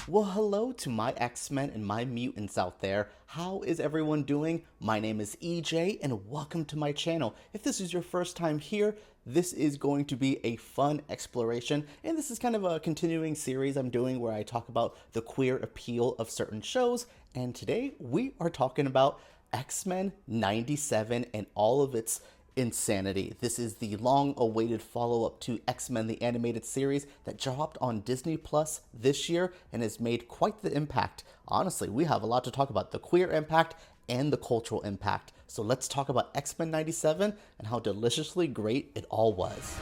Well, hello to my X-Men and my mutants out there. How is everyone doing? My name is EJ and welcome to my channel. If this is your first time here, this is going to be a fun exploration, and this is kind of a continuing series I'm doing where I talk about the queer appeal of certain shows, and today we are talking about X-Men 97 and all of its insanity. This is the long-awaited follow-up to X-Men the Animated Series that dropped on Disney Plus this year and has made quite the impact. Honestly, we have a lot to talk about, the queer impact and the cultural impact. So let's talk about X-Men 97 and how deliciously great it all was.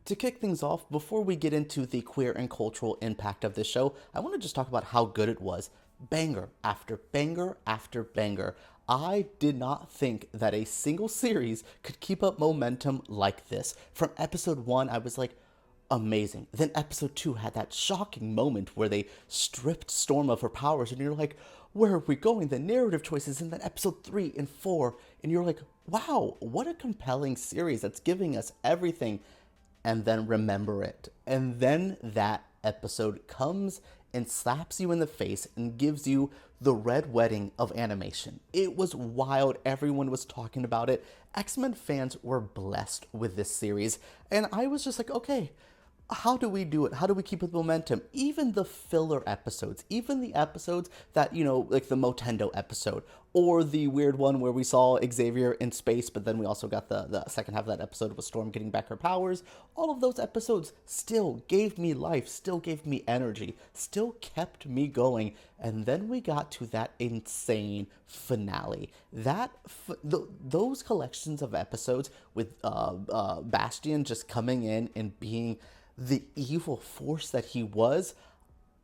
To kick things off, before we get into the queer and cultural impact of this show, I want to just talk about how good it was. Banger after banger after banger. I did not think that a single series could keep up momentum like this. From episode 1, I was like, amazing. Then episode 2 had that shocking moment where they stripped Storm of her powers, and you're like, where are we going? The narrative choices. And then episode 3 and 4, and you're like, wow, what a compelling series that's giving us everything. And then remember it. And then that episode comes and slaps you in the face and gives you the red wedding of animation. It was wild. Everyone was talking about it. X-Men fans were blessed with this series. And I was just like, okay, how do we do it? How do we keep with momentum? Even the filler episodes, even the episodes that, like the Motendo episode, or the weird one where we saw Xavier in space, but then we also got the second half of that episode with Storm getting back her powers. All of those episodes still gave me life, still gave me energy, still kept me going. And then we got to that insane finale. Those collections of episodes with Bastion just coming in and being the evil force that he was,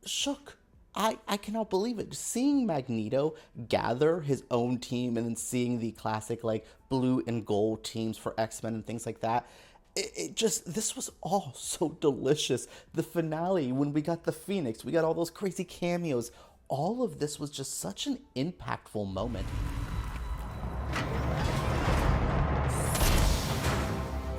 shook. I cannot believe it. Seeing Magneto gather his own team and then seeing the classic like blue and gold teams for X-Men and things like that, this was all so delicious. The finale, when we got the Phoenix, we got all those crazy cameos. All of this was just such an impactful moment.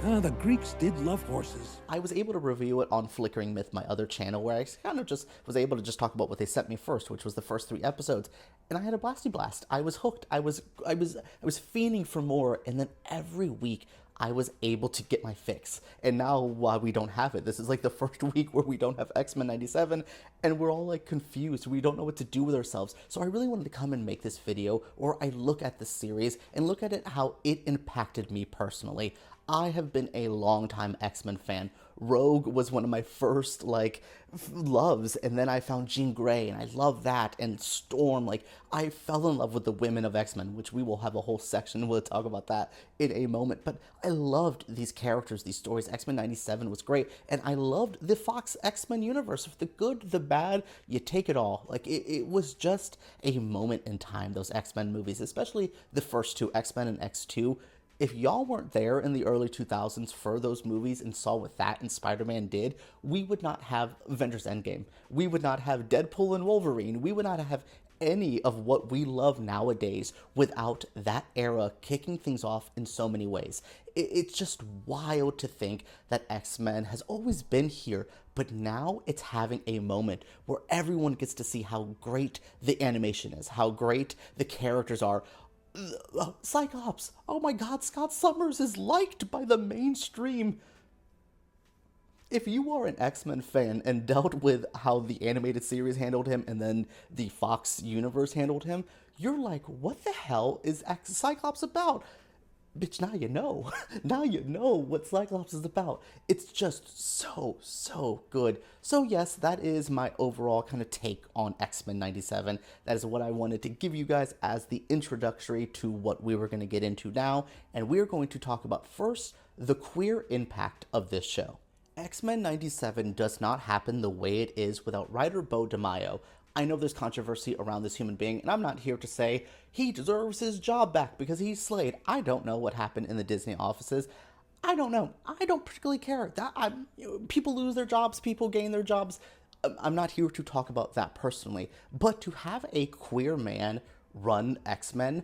The Greeks did love horses. I was able to review it on Flickering Myth, my other channel, where I kind of just was able to just talk about what they sent me first, which was the first 3 episodes, and I had a blasty blast. I was hooked. I was fiending for more, and then every week I was able to get my fix. And now, while we don't have it, this is like the first week where we don't have X-Men 97, and we're all like confused. We don't know what to do with ourselves. So I really wanted to come and make this video, or I look at the series and look at it how it impacted me personally. I have been a longtime X-Men fan. Rogue was one of my first, loves, and then I found Jean Grey, and I love that, and Storm. I fell in love with the women of X-Men, which we will have a whole section, we'll talk about that in a moment, but I loved these characters, these stories. X-Men 97 was great, and I loved the Fox X-Men universe. The good, the bad, you take it all. It was just a moment in time, those X-Men movies, especially the first 2, X-Men and X2. If y'all weren't there in the early 2000s for those movies and saw what that and Spider-Man did, we would not have Avengers Endgame. We would not have Deadpool and Wolverine. We would not have any of what we love nowadays without that era kicking things off in so many ways. It's just wild to think that X-Men has always been here, but now it's having a moment where everyone gets to see how great the animation is, how great the characters are. Cyclops, oh my god, Scott Summers is liked by the mainstream. If you are an X-Men fan and dealt with how the animated series handled him and then the Fox universe handled him, you're like, what the hell is Cyclops about? Bitch, now you know. Now you know what Cyclops is about. It's just so good. So yes, that is my overall kind of take on X-Men 97. That is what I wanted to give you guys as the introductory to what we were going to get into now. And we're going to talk about first the queer impact of this show. X-Men 97 does not happen the way it is without writer Beau DeMayo. I know there's controversy around this human being, and I'm not here to say he deserves his job back because he's slayed. I don't know what happened in the Disney offices. I don't know. I don't particularly care. People lose their jobs, people gain their jobs. I'm not here to talk about that personally. But to have a queer man run X-Men,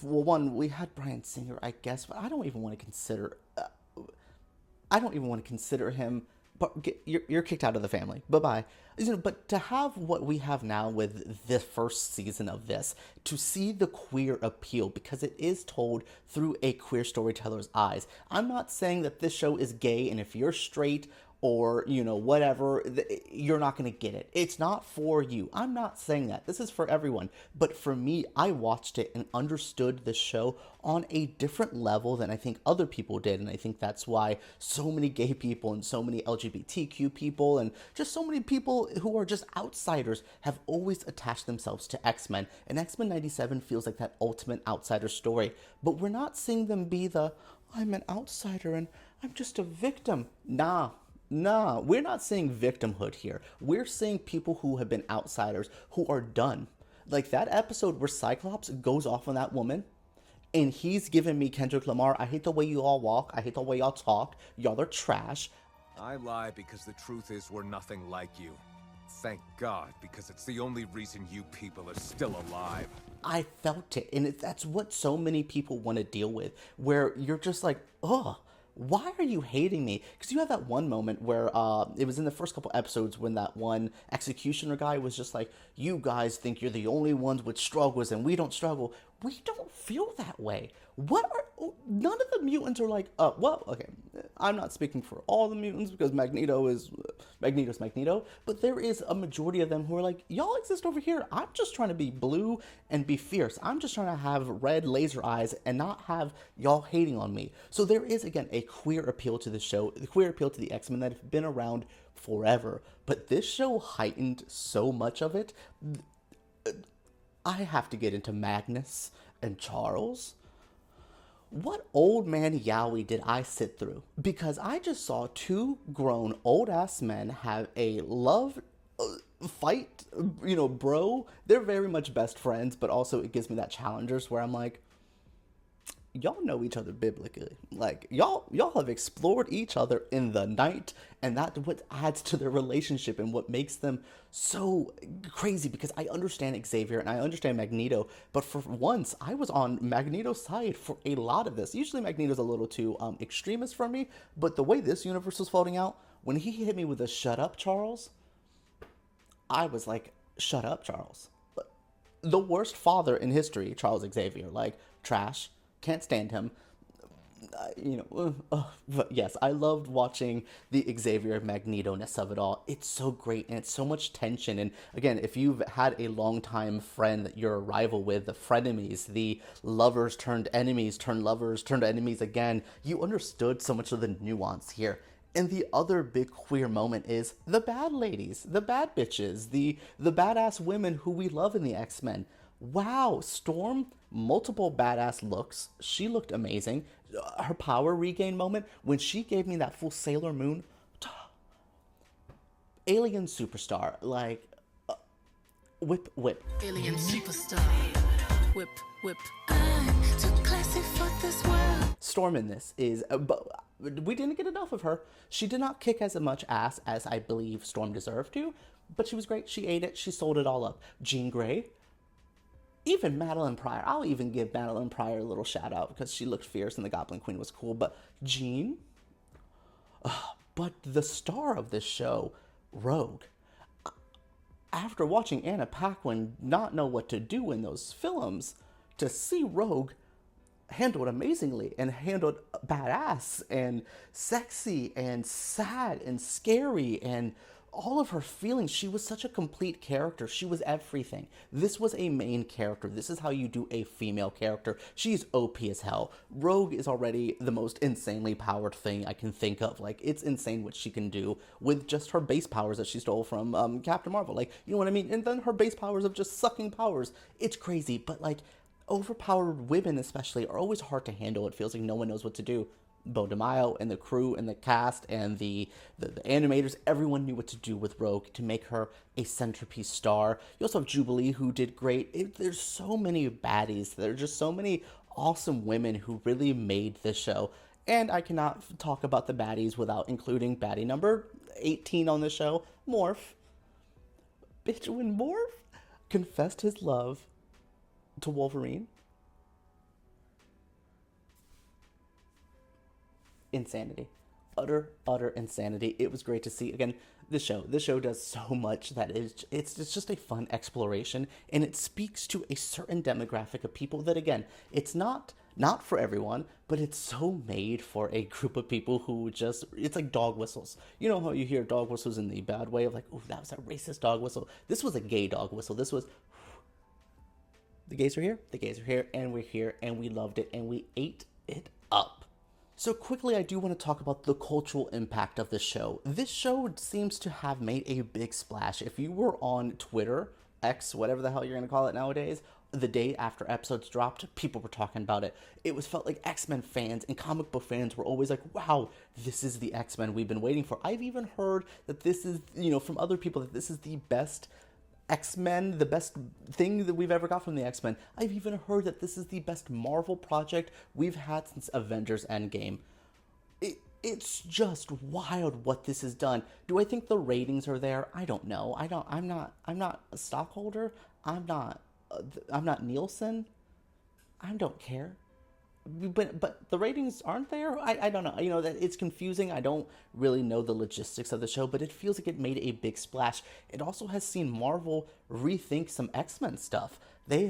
well, one, we had Bryan Singer, I guess, but I don't even want to consider... I don't even want to consider him. But you're kicked out of the family. Bye-bye. But to have what we have now with the first season of this, to see the queer appeal, because it is told through a queer storyteller's eyes. I'm not saying that this show is gay, and if you're straight or, whatever, you're not going to get it. It's not for you. I'm not saying that. This is for everyone. But for me, I watched it and understood the show on a different level than I think other people did. And I think that's why so many gay people and so many LGBTQ people and just so many people who are just outsiders have always attached themselves to X-Men. And X-Men 97 feels like that ultimate outsider story. But we're not seeing them be I'm an outsider and I'm just a victim. Nah, we're not seeing victimhood here. We're seeing people who have been outsiders, who are done. Like that episode where Cyclops goes off on that woman, and he's giving me Kendrick Lamar, I hate the way you all walk, I hate the way y'all talk, y'all are trash. I lie because the truth is we're nothing like you. Thank God, because it's the only reason you people are still alive. I felt it, and that's what so many people want to deal with, where you're just like, ugh. Why are you hating me? Because you have that one moment where it was in the first couple episodes when that one executioner guy was just like, you guys think you're the only ones with struggles and we don't struggle. We don't feel that way. None of the mutants are like, well, okay, I'm not speaking for all the mutants because Magneto's Magneto, but there is a majority of them who are like, y'all exist over here. I'm just trying to be blue and be fierce. I'm just trying to have red laser eyes and not have y'all hating on me. So there is, again, a queer appeal to the show, the queer appeal to the X-Men that have been around forever. But this show heightened so much of it. I have to get into Magnus and Charles. What old man yaoi did I sit through? Because I just saw two grown old-ass men have a love fight, bro. They're very much best friends, but also it gives me that challengers where I'm like, y'all know each other biblically. Like, y'all have explored each other in the night, and that's what adds to their relationship and what makes them so crazy, because I understand Xavier and I understand Magneto, but for once, I was on Magneto's side for a lot of this. Usually Magneto's a little too extremist for me, but the way this universe was folding out, when he hit me with a shut up, Charles, I was like, shut up, Charles. The worst father in history, Charles Xavier, like, trash. Can't stand him. But yes, I loved watching the Xavier Magneto-ness of it all. It's so great, and it's so much tension. And again, if you've had a longtime friend that you're a rival with, the frenemies, the lovers turned enemies, turned lovers, turned enemies again, you understood so much of the nuance here. And the other big queer moment is the bad ladies, the bad bitches, the badass women who we love in the X-Men. Wow, Storm, multiple badass looks. She looked amazing. Her power regain moment, when she gave me that full Sailor Moon, alien superstar, like, whip. Alien superstar, whip. I'm too classy for this world. Storm in this is, we didn't get enough of her. She did not kick as much ass as I believe Storm deserved to, but she was great. She ate it. She sold it all up. Jean Grey. Even Madeline Pryor. I'll even give Madeline Pryor a little shout out because she looked fierce and the Goblin Queen was cool. But Jean? But the star of this show, Rogue. After watching Anna Paquin not know what to do in those films, to see Rogue handled amazingly and handled badass and sexy and sad and scary and all of her feelings. She was such a complete character. She was everything. This was a main character. This is how you do a female character. She's OP as hell. Rogue is already the most insanely powered thing I can think of. Like, it's insane what she can do with just her base powers that she stole from Captain Marvel. Like, you know what I mean? And then her base powers of just sucking powers. It's crazy. But, like, overpowered women especially are always hard to handle. It feels like no one knows what to do. Beau DeMayo and the crew and the cast and the animators, everyone knew what to do with Rogue to make her a centerpiece star. You also have Jubilee, who did great. There's so many baddies. There are just so many awesome women who really made this show. And I cannot talk about the baddies without including baddie number 18 on the show, Morph. Bitch, when Morph confessed his love to Wolverine, insanity. utter insanity. It was great to see. Again, this show does so much that it's just a fun exploration, and it speaks to a certain demographic of people that, again, it's not for everyone, but it's so made for a group of people who just, it's like dog whistles. You know how you hear dog whistles in the bad way of like, oh, that was a racist dog whistle. This was a gay dog whistle. This was, the gays are here, and we're here, and we loved it, and we ate it up. So quickly, I do want to talk about the cultural impact of this show. This show seems to have made a big splash. If you were on Twitter, X, whatever the hell you're going to call it nowadays, the day after episodes dropped, people were talking about it. It was felt like X-Men fans and comic book fans were always like, wow, this is the X-Men we've been waiting for. I've even heard that this is, from other people, that this is the best X-Men, the best thing that we've ever got from the X-Men. I've even heard that this is the best Marvel project we've had since Avengers Endgame. It's just wild what this has done. Do I think the ratings are there? I don't know. I'm not a stockholder. I'm not Nielsen. I don't care. But the ratings aren't there. I don't know. That it's confusing. I don't really know the logistics of the show, but it feels like it made a big splash. It also has seen Marvel rethink some X-Men stuff. They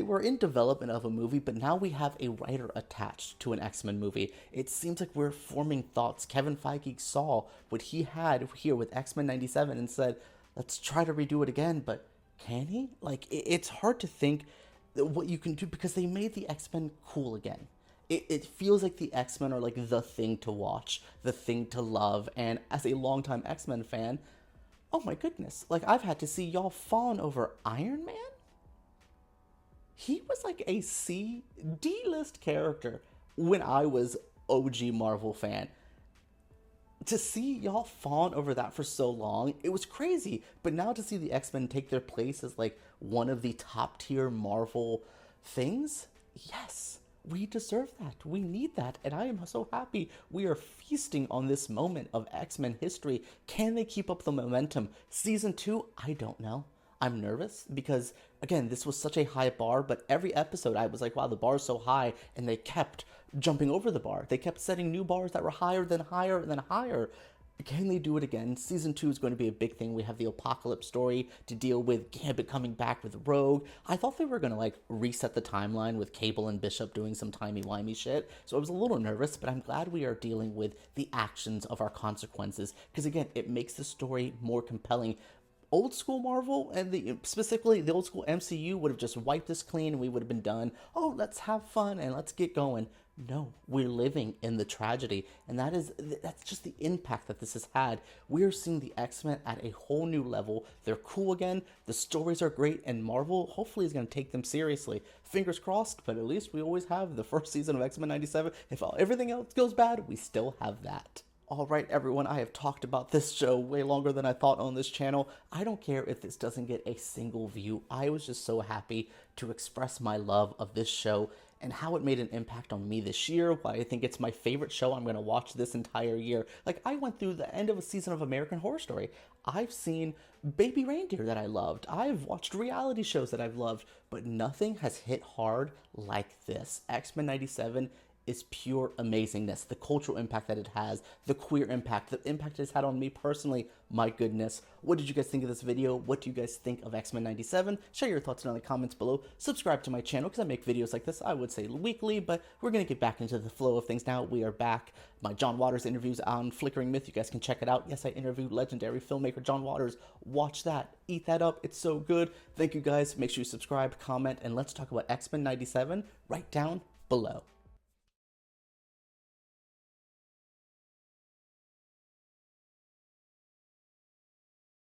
were in development of a movie, but now we have a writer attached to an X-Men movie. It seems like we're forming thoughts. Kevin Feige saw what he had here with X-Men 97 and said, let's try to redo it again, but can he? It's hard to think what you can do, because they made the X-Men cool again. It feels like the X-Men are like the thing to watch, the thing to love, and as a longtime X-Men fan, oh my goodness, I've had to see y'all fawn over Iron Man? He was like a D-list character when I was OG Marvel fan. To see y'all fawn over that for so long, it was crazy. But now to see the X-Men take their place as one of the top tier Marvel things, yes, we deserve that. We need that. And I am so happy we are feasting on this moment of X-Men history. Can they keep up the momentum? Season 2, I don't know. I'm nervous because, again, this was such a high bar, but every episode I was like, wow, the bar's so high, and they kept jumping over the bar. They kept setting new bars that were higher than higher and then higher. Can they do it again? Season 2 is going to be a big thing. We have the Apocalypse story to deal with, Gambit coming back with Rogue. I thought they were going to reset the timeline with Cable and Bishop doing some timey-wimey shit. So I was a little nervous, but I'm glad we are dealing with the actions of our consequences. Because again, it makes the story more compelling. Old school Marvel, and specifically the old school MCU, would have just wiped this clean and we would have been done. Oh, let's have fun and let's get going. No, we're living in the tragedy, and that's just the impact that this has had. We're seeing the X-Men at a whole new level. They're cool again, the stories are great, and Marvel hopefully is going to take them seriously. Fingers crossed, but at least we always have the first season of X-Men 97. If everything else goes bad, we still have that. Alright everyone, I have talked about this show way longer than I thought on this channel. I don't care if this doesn't get a single view. I was just so happy to express my love of this show and how it made an impact on me this year, why I think it's my favorite show I'm going to watch this entire year. I went through the end of a season of American Horror Story. I've seen Baby Reindeer that I loved. I've watched reality shows that I've loved, but nothing has hit hard like this. X-Men 97 is pure amazingness. The cultural impact that it has, the queer impact, the impact it's had on me personally, my goodness. What did you guys think of this video? What do you guys think of X-Men 97? Share your thoughts down in the comments below. Subscribe to my channel because I make videos like this, I would say weekly, but we're going to get back into the flow of things now. We are back. My John Waters interviews on Flickering Myth. You guys can check it out. Yes, I interviewed legendary filmmaker John Waters. Watch that. Eat that up. It's so good. Thank you guys. Make sure you subscribe, comment, and let's talk about X-Men 97 right down below.